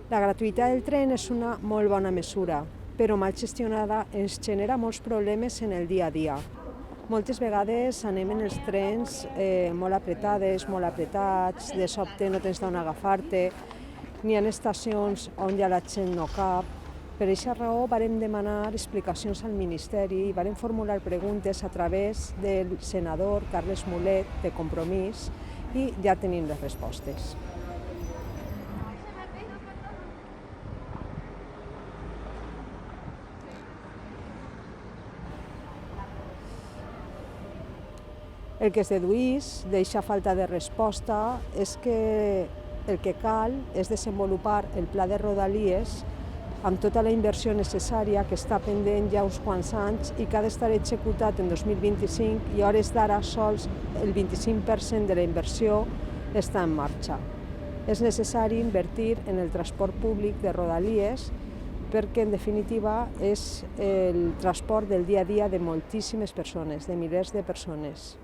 La gratuïtat del tren és una molt bona mesura, però mal gestionada ens genera molts problemes en el dia a dia. Moltes vegades anem en els trens molt apretades, molt apretats, de sobte no tens d'on agafar-te, n'hi ha estacions on ja la gent no cap. Per aquesta raó vàrem demanar explicacions al Ministeri i vàrem formular preguntes a través del senador Carles Mulet, de Compromís, i ja tenim les respostes. El que es deduïx d'aquesta falta de resposta és que el que cal és desenvolupar el pla de Rodalies amb tota la inversió necessària que està pendent ja uns quants anys i que ha d'estar executat en 2025 i a hores d'ara sols el 25% de la inversió està en marxa. És necessari invertir en el transport públic de Rodalies perquè, en definitiva, és el transport del dia a dia de moltíssimes persones, de milers de persones.